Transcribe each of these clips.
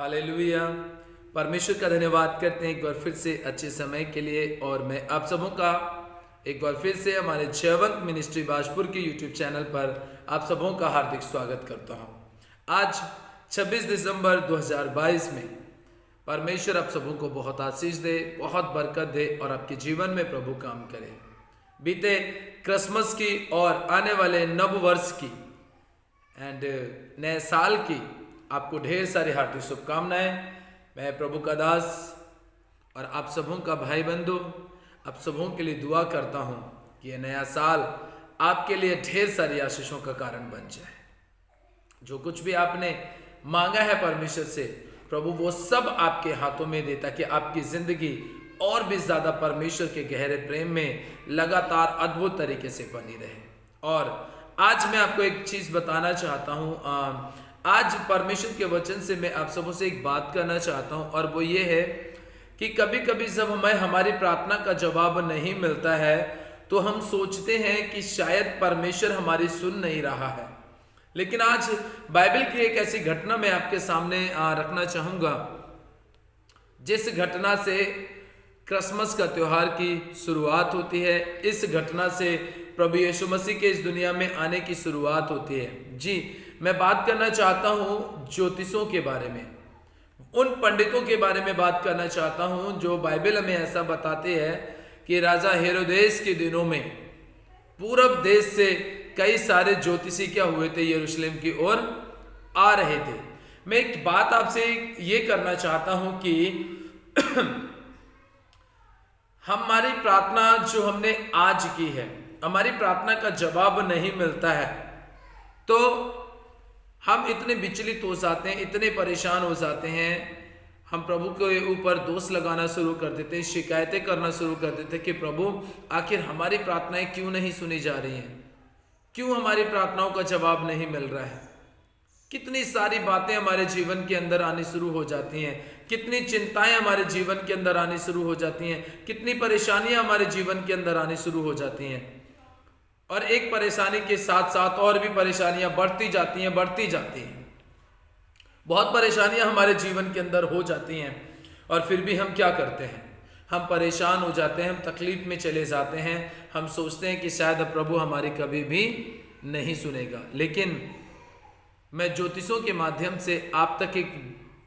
Hallelujah. परमेश्वर का धन्यवाद करते हैं एक बार फिर से अच्छे समय के लिए। और मैं आप सबों का एक बार फिर से हमारे जयवंत मिनिस्ट्री बाजपुर के यूट्यूब चैनल पर आप सबों का हार्दिक स्वागत करता हूं। आज 26 दिसंबर 2022 में परमेश्वर आप सबों को बहुत आशीष दे, बहुत बरकत दे और आपके जीवन में प्रभु काम करे। बीते क्रिसमस की और आने वाले नव वर्ष की एंड नए साल की आपको ढेर सारी हार्दिक शुभकामनाएं। मैं प्रभु का दास और आप सबों का भाई बंधु आप सबों के लिए दुआ करता हूं कि यह नया साल आपके लिए ढेर सारी आशीषों का कारण बन जाए। जो कुछ भी आपने मांगा है परमेश्वर से, प्रभु वो सब आपके हाथों में दे, ताकि आपकी जिंदगी और भी ज्यादा परमेश्वर के गहरे प्रेम में लगातार अद्भुत तरीके से बनी रहे। और आज मैं आपको एक चीज बताना चाहता हूं। आज परमेश्वर के वचन से मैं आप सबों से एक बात करना चाहता हूं, और वो ये है कि कभी कभी जब हमें हमारी प्रार्थना का जवाब नहीं मिलता है तो हम सोचते हैं कि शायद परमेश्वर हमारी सुन नहीं रहा है। लेकिन आज बाइबल की एक ऐसी घटना मैं आपके सामने रखना चाहूंगा, जिस घटना से क्रिसमस का त्योहार की शुरुआत होती है। इस घटना से प्रभु यीशु मसीह के इस दुनिया में आने की शुरुआत होती है। जी, मैं बात करना चाहता हूं ज्योतिषों के बारे में, उन पंडितों के बारे में बात करना चाहता हूं जो बाइबल हमें ऐसा बताते हैं कि राजा हेरोदेस के दिनों में पूरब देश से कई सारे ज्योतिषी क्या हुए थे, यरूशलेम की ओर आ रहे थे। मैं एक बात आपसे ये करना चाहता हूं कि हमारी प्रार्थना जो हमने आज की है, हमारी प्रार्थना का जवाब नहीं मिलता है तो हम इतने विचलित हो जाते हैं, इतने परेशान हो जाते हैं। हम प्रभु के ऊपर दोष लगाना शुरू कर देते हैं, शिकायतें करना शुरू कर देते हैं कि प्रभु आखिर हमारी प्रार्थनाएं क्यों नहीं सुनी जा रही हैं, क्यों हमारी प्रार्थनाओं का जवाब नहीं मिल रहा है। कितनी सारी बातें हमारे जीवन के अंदर आनी शुरू हो जाती हैं, कितनी चिंताएं हमारे जीवन के अंदर आनी शुरू हो जाती हैं, कितनी परेशानियां हमारे जीवन के अंदर आनी शुरू हो जाती हैं। और एक परेशानी के साथ साथ और भी परेशानियां बढ़ती जाती हैं। बहुत परेशानियां हमारे जीवन के अंदर हो जाती हैं और फिर भी हम क्या करते हैं, हम परेशान हो जाते हैं, हम तकलीफ में चले जाते हैं। हम सोचते हैं कि शायद प्रभु हमारी कभी भी नहीं सुनेगा। लेकिन मैं ज्योतिषों के माध्यम से आप तक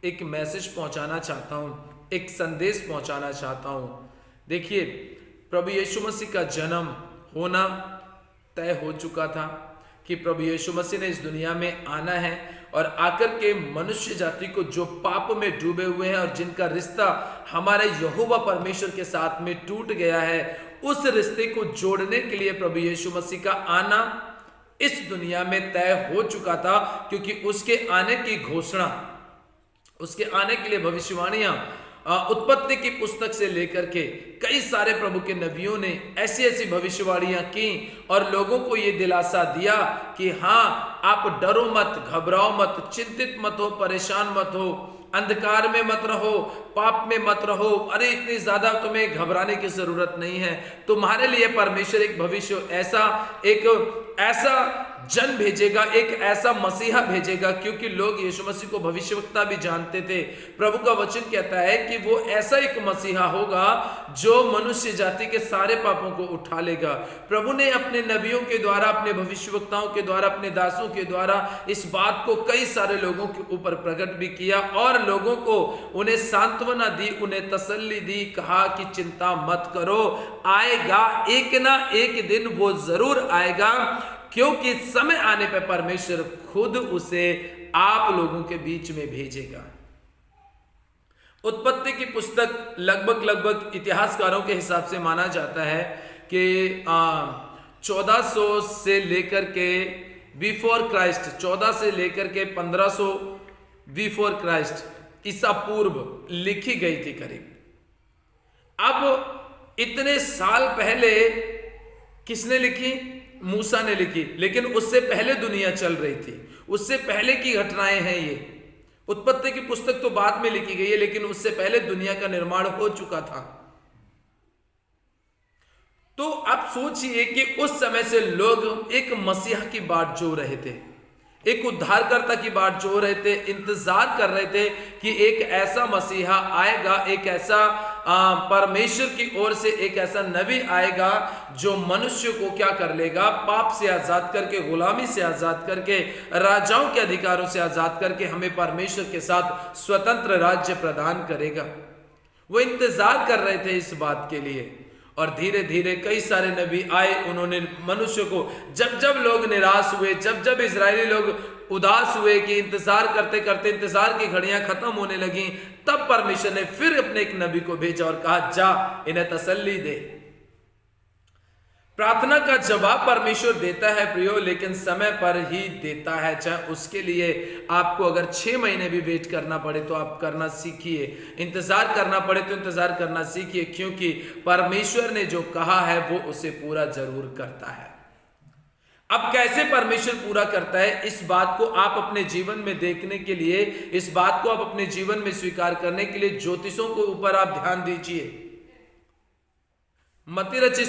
एक मैसेज पहुंचाना चाहता हूं, एक संदेश पहुंचाना चाहता हूं। देखिए, प्रभु यीशु मसीह का जन्म होना तय हो चुका था कि प्रभु यीशु मसीह ने इस दुनिया में आना है और आकर के मनुष्य जाति को, जो पाप में डूबे हुए हैं और जिनका रिश्ता हमारे यहोवा परमेश्वर के साथ में टूट गया है, उस रिश्ते को जोड़ने के लिए प्रभु यीशु मसीह का आना इस दुनिया में तय हो चुका था। क्योंकि उसके आने की घोषणा, उसके आने के लिए भविष्यवाणियां उत्पत्ति की पुस्तक से लेकर के कई सारे प्रभु के नबियों ने ऐसी ऐसी भविष्यवाणियां की और लोगों को यह दिलासा दिया कि हाँ, आप डरो मत, घबराओ मत, चिंतित मत हो, परेशान मत हो, अंधकार में मत रहो, पाप में मत रहो। अरे इतनी ज्यादा तुम्हें घबराने की जरूरत नहीं है। तुम्हारे लिए परमेश्वर एक भविष्य, एक ऐसा जन भेजेगा, एक ऐसा मसीहा भेजेगा। क्योंकि लोग यीशु मसीह को भविष्यवक्ता भी जानते थे। प्रभु का वचन कहता है कि वो ऐसा एक मसीहा होगा जो मनुष्य जाति के सारे पापों को उठा लेगा। प्रभु ने अपने नबियों के द्वारा, अपने भविष्यवक्ताओं के द्वारा, अपने दासों के द्वारा इस बात को कई सारे लोगों के ऊपर प्रकट भी किया और लोगों को, उन्हें सांत्वना दी, उन्हें तसल्ली दी, कहा कि चिंता मत करो, आएगा एक ना एक दिन, वो जरूर आएगा। क्योंकि समय आने पर परमेश्वर खुद उसे आप लोगों के बीच में भेजेगा। उत्पत्ति की पुस्तक लगभग इतिहासकारों के हिसाब से माना जाता है कि 1400 से लेकर के बिफोर क्राइस्ट, 14 से लेकर के 1500 बिफोर क्राइस्ट, ईसा पूर्व लिखी गई थी करीब। अब इतने साल पहले किसने लिखी? मूसा ने लिखी। लेकिन उससे पहले दुनिया चल रही थी, उससे पहले की घटनाएं हैं ये। उत्पत्ति की पुस्तक तो बाद में लिखी गई है, लेकिन उससे पहले दुनिया का निर्माण हो चुका था। तो आप सोचिए कि उस समय से लोग एक मसीहा की बाट जो रहे थे, एक उद्धारकर्ता की बाट जो रहे थे, इंतजार कर रहे थे कि एक ऐसा मसीहा आएगा, एक ऐसा परमेश्वर की ओर से एक ऐसा नबी आएगा जो मनुष्य को क्या कर लेगा, पाप से आजाद करके, गुलामी से आजाद करके, राजाओं के अधिकारों से आजाद करके हमें परमेश्वर के साथ स्वतंत्र राज्य प्रदान करेगा। वो इंतजार कर रहे थे इस बात के लिए। और धीरे धीरे कई सारे नबी आए, उन्होंने मनुष्य को, जब जब लोग निराश हुए, जब जब इजरायली लोग उदास हुए कि इंतजार करते करते इंतजार की घड़ियां खत्म होने लगी, तब परमेश्वर ने फिर अपने एक नबी को भेजा और कहा, जा इन्हें तसल्ली दे। प्रार्थना का जवाब परमेश्वर देता है प्रियो, लेकिन समय पर ही देता है। चाहे उसके लिए आपको अगर 6 महीने भी वेट करना पड़े तो आप करना सीखिए, इंतजार करना पड़े तो इंतजार करना सीखिए, क्योंकि परमेश्वर ने जो कहा है वो उसे पूरा जरूर करता है। अब कैसे परमेश्वर पूरा करता है, इस बात को आप अपने जीवन में देखने के लिए, इस बात को आप अपने जीवन में स्वीकार करने के लिए ज्योतिषों के ऊपर आप ध्यान दीजिए। मत्ती रचित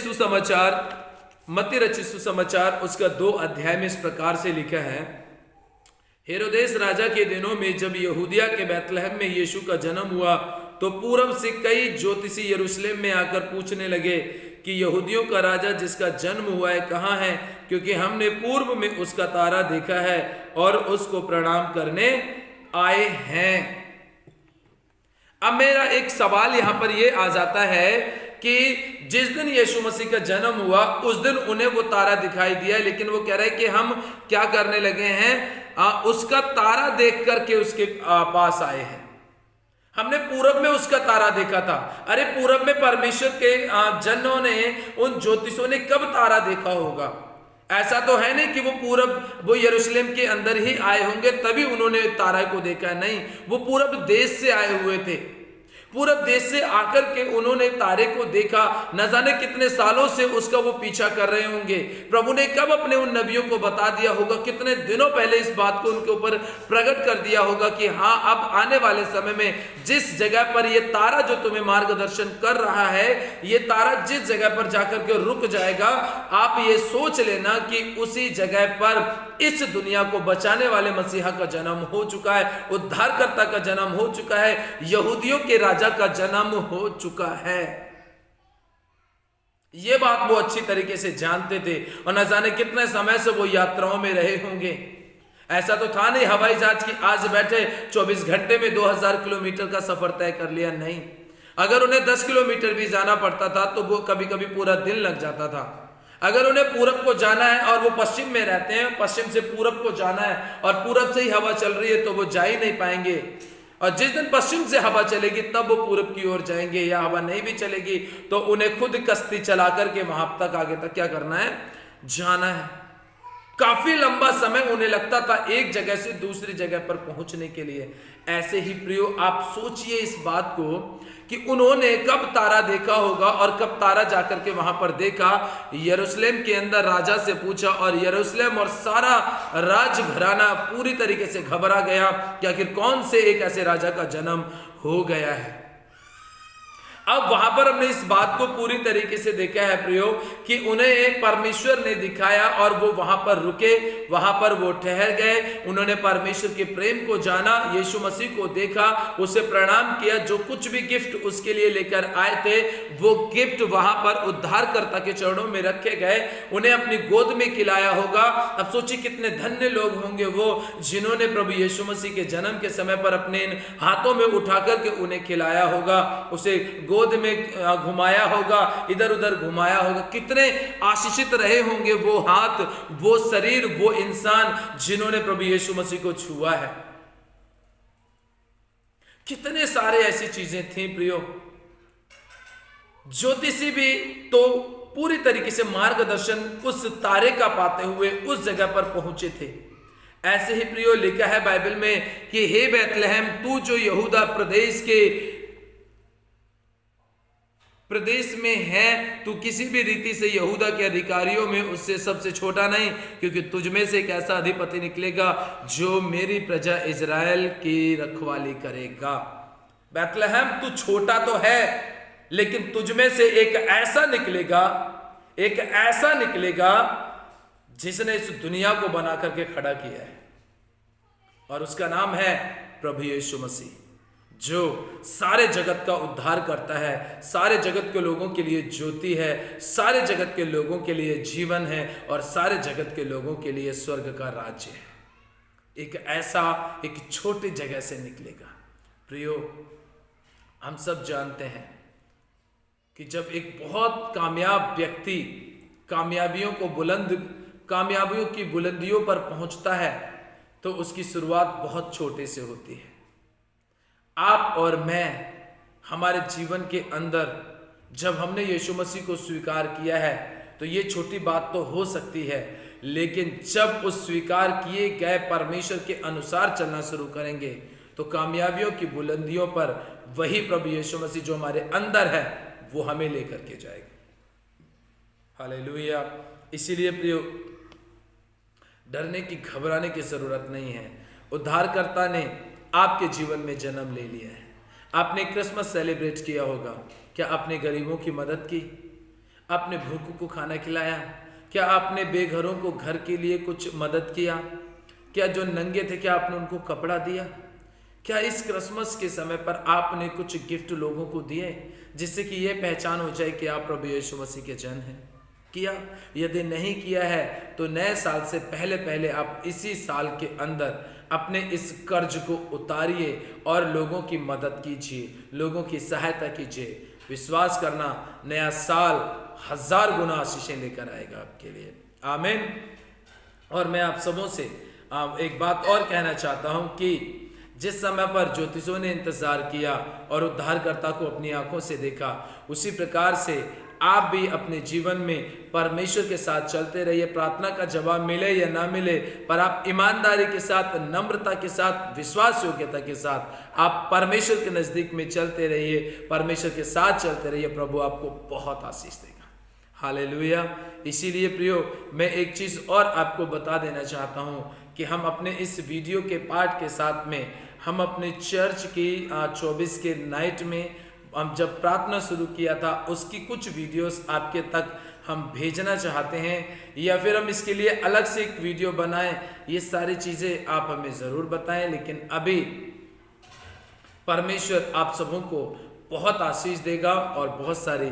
सुसमाचार उसका 2 अध्याय में इस प्रकार से लिखा है, हेरोदेस राजा के दिनों में जब यहूदिया के बैतलहम में यीशु का जन्म हुआ, तो पूर्व से कई ज्योतिषी यरूशलेम में आकर पूछने लगे कि यहूदियों का राजा जिसका जन्म हुआ है कहाँ है, क्योंकि हमने पूर्व में उसका तारा देखा है और उसको प्रणाम करने आए हैं। अब मेरा एक सवाल यहां पर यह आ जाता है कि जिस दिन यीशु मसीह का जन्म हुआ उस दिन उन्हें वो तारा दिखाई दिया, लेकिन वो कह रहे हैं कि हम क्या करने लगे हैं, उसका तारा देख करके उसके पास आए हैं। हमने पूरब में उसका तारा देखा था। अरे पूरब में परमेश्वर के जनों ने, उन ज्योतिषों ने कब तारा देखा होगा? ऐसा तो है नहीं कि वो यरूशलेम के अंदर ही आए होंगे तभी उन्होंने तारा को देखा, नहीं, वो पूरब देश से आए हुए थे। पूरब देश से आकर के उन्होंने तारे को देखा। न जाने कितने सालों से उसका वो पीछा कर रहे होंगे। प्रभु ने कब अपने उन नबियों को बता दिया होगा, कितने दिनों पहले इस बात को उनके ऊपर प्रकट कर दिया होगा कि हाँ, अब आने वाले समय में जिस जगह पर ये तारा जो तुम्हें मार्गदर्शन कर रहा है, ये तारा जिस जगह पर जाकर के रुक जाएगा, आप ये सोच लेना कि उसी जगह पर इस दुनिया को बचाने वाले मसीहा का जन्म हो चुका है, उद्धारकर्ता का जन्म हो चुका है, यहूदियों के राजा का जन्म हो चुका है। यह बात वो अच्छी तरीके से जानते थे और न जाने कितने समय से वो यात्राओं में रहे होंगे। ऐसा तो था नहीं हवाई जहाज की आज बैठे 24 घंटे में 2000 किलोमीटर का सफर तय कर लिया, नहीं। अगर उन्हें 10 किलोमीटर भी जाना पड़ता था तो वो कभी कभी पूरा दिन लग जाता था। अगर उन्हें पूरब को जाना है और वो पश्चिम में रहते हैं, पश्चिम से पूरब को जाना है और पूरब से ही हवा चल रही है, तो वो जा ही नहीं पाएंगे। और जिस दिन पश्चिम से हवा चलेगी तब वो पूरब की ओर जाएंगे, या हवा नहीं भी चलेगी तो उन्हें खुद कश्ती चला करके वहां तक, आगे तक क्या करना है, जाना है। काफी लंबा समय उन्हें लगता था एक जगह से दूसरी जगह पर पहुंचने के लिए। ऐसे ही प्रियो, आप सोचिए इस बात को कि उन्होंने कब तारा देखा होगा और कब तारा जाकर के वहां पर देखा। यरूशलेम के अंदर राजा से पूछा और यरूशलेम और सारा राजघराना पूरी तरीके से घबरा गया कि आखिर कौन से एक ऐसे राजा का जन्म हो गया है। अब वहां पर हमने इस बात को पूरी तरीके से देखा है प्रियो कि उन्हें परमेश्वर ने दिखाया और वो वहां पर रुके, वहां पर वो ठहर गए। उन्होंने परमेश्वर के प्रेम को जाना, यीशु मसीह को देखा, उसे प्रणाम किया। जो कुछ भी गिफ्ट उसके लिए लेकर आए थे वो गिफ्ट वहां पर उद्धारकर्ता के चरणों में रखे गए, उन्हें अपनी गोद में खिलाया होगा। अब सोचिए कितने धन्य लोग होंगे वो जिन्होंने प्रभु यीशु मसीह के जन्म के समय पर अपने इन हाथों में उठा करके उन्हें खिलाया होगा, उसे गोद में घुमाया होगा, इधर उधर घुमाया होगा। कितने आशीषित रहे होंगे वो हाथ, वो शरीर, वो इंसान जिन्होंने प्रभु यीशु मसीह को छुआ है। कितने सारे ऐसी चीजें थी प्रियो। ज्योतिषी भी तो पूरी तरीके से मार्गदर्शन उस तारे का पाते हुए उस जगह पर पहुंचे थे। ऐसे ही प्रियो लिखा है बाइबल में कि हे बैतलहम, तू जो यहूदा प्रदेश में है, तू किसी भी रीति से यहूदा के अधिकारियों में उससे सबसे छोटा नहीं, क्योंकि तुझ में से एक ऐसा अधिपति निकलेगा जो मेरी प्रजा इजराइल की रखवाली करेगा। बैतलहम, तू छोटा तो है लेकिन तुझ में से एक ऐसा निकलेगा जिसने इस दुनिया को बना करके खड़ा किया है। और उसका नाम है प्रभु यीशु मसीह, जो सारे जगत का उद्धार करता है, सारे जगत के लोगों के लिए ज्योति है, सारे जगत के लोगों के लिए जीवन है और सारे जगत के लोगों के लिए स्वर्ग का राज्य है। एक छोटी जगह से निकलेगा। प्रियो, हम सब जानते हैं कि जब एक बहुत कामयाब व्यक्ति कामयाबियों की बुलंदियों पर पहुंचता है तो उसकी शुरुआत बहुत छोटे से होती है। आप और मैं, हमारे जीवन के अंदर जब हमने यीशु मसीह को स्वीकार किया है तो ये छोटी बात तो हो सकती है, लेकिन जब उस स्वीकार किए गए परमेश्वर के अनुसार चलना शुरू करेंगे तो कामयाबियों की बुलंदियों पर वही प्रभु यीशु मसीह जो हमारे अंदर है वो हमें लेकर के जाएगा। हालेलुया। इसीलिए प्रियो, डरने की, घबराने की जरूरत नहीं है। उद्धारकर्ता ने आपके जीवन में जन्म ले लिया है। आपने क्रिसमस सेलिब्रेट किया होगा। क्या आपने गरीबों की मदद की? आपने भूखों को खाना खिलाया? क्या आपने बेघरों को घर के लिए कुछ मदद किया? क्या जो नंगे थे, क्या आपने उनको कपड़ा दिया? क्या इस क्रिसमस के समय पर आपने कुछ गिफ्ट लोगों को दिए जिससे कि यह पहचान हो जाए कि आप प्रभु यीशु मसीह के जन हैं? किया? यदि नहीं किया है तो नए साल से पहले आप इसी साल के अंदर अपने इस कर्ज को उतारिए और लोगों की मदद कीजिए, लोगों की सहायता कीजिए। विश्वास करना, नया साल 1000 गुना आशीषें लेकर आएगा आपके लिए। आमीन। और मैं आप सबों से एक बात और कहना चाहता हूं कि जिस समय पर ज्योतिषों ने इंतजार किया और उद्धारकर्ता को अपनी आंखों से देखा, उसी प्रकार से आप भी अपने जीवन में परमेश्वर के साथ चलते रहिए। प्रार्थना का जवाब मिले या ना मिले, पर आप ईमानदारी के साथ, नम्रता के साथ, विश्वास योग्यता के साथ आप परमेश्वर के नजदीक में चलते रहिए, परमेश्वर के साथ चलते रहिए। प्रभु आपको बहुत आशीष देगा। हालेलुया। इसीलिए प्रियो, मैं एक चीज और आपको बता देना चाहता हूं कि हम अपने इस वीडियो के पार्ट के साथ में हम अपने चर्च की 24 के नाइट में हम जब प्रार्थना शुरू किया था उसकी कुछ वीडियोस आपके तक हम भेजना चाहते हैं, या फिर हम इसके लिए अलग से एक वीडियो बनाएं। ये सारी चीज़ें आप हमें ज़रूर बताएं। लेकिन अभी परमेश्वर आप सबों को बहुत आशीष देगा और बहुत सारी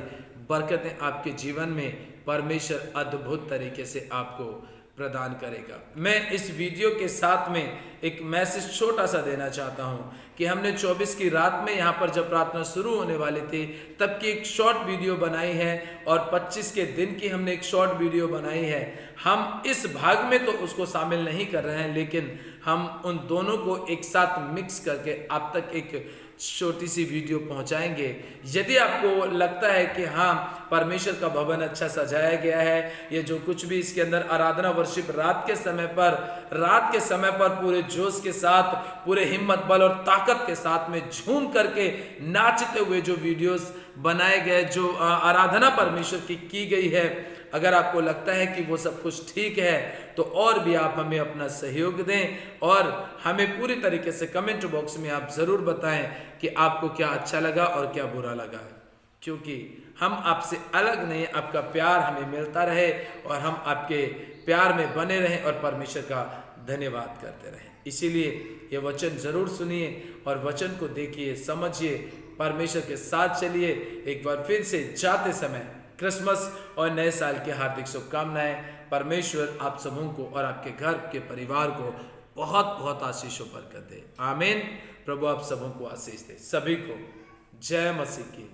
बरकतें आपके जीवन में परमेश्वर अद्भुत तरीके से आपको प्रदान करेगा। मैं इस वीडियो के साथ में एक मैसेज छोटा सा देना चाहता हूं कि हमने 24 की रात में यहाँ पर जब प्रार्थना शुरू होने वाली थी तब की एक शॉर्ट वीडियो बनाई है और 25 के दिन की हमने एक शॉर्ट वीडियो बनाई है। हम इस भाग में तो उसको शामिल नहीं कर रहे हैं, लेकिन हम उन दोनों को एक साथ मिक्स करके आप तक एक छोटी सी वीडियो पहुंचाएंगे। यदि आपको लगता है कि हाँ, परमेश्वर का भवन अच्छा सजाया गया है, ये जो कुछ भी इसके अंदर आराधना वर्शिप रात के समय पर पूरे जोश के साथ, पूरे हिम्मत बल और ताकत के साथ में झूम करके नाचते हुए जो वीडियोस बनाए गए, जो आराधना परमेश्वर की गई है, अगर आपको लगता है कि वो सब कुछ ठीक है तो और भी आप हमें अपना सहयोग दें और हमें पूरी तरीके से कमेंट बॉक्स में आप ज़रूर बताएं कि आपको क्या अच्छा लगा और क्या बुरा लगा है, क्योंकि हम आपसे अलग नहीं, आपका प्यार हमें मिलता रहे और हम आपके प्यार में बने रहें और परमेश्वर का धन्यवाद करते रहें। इसीलिए ये वचन ज़रूर सुनिए और वचन को देखिए, समझिए, परमेश्वर के साथ चलिए। एक बार फिर से जाते समय क्रिसमस और नए साल की हार्दिक शुभकामनाएं। परमेश्वर आप सबों को और आपके घर के परिवार को बहुत बहुत आशीषों बरकत दे। आमीन। प्रभु आप सबों को आशीष दे। सभी को जय मसीह की।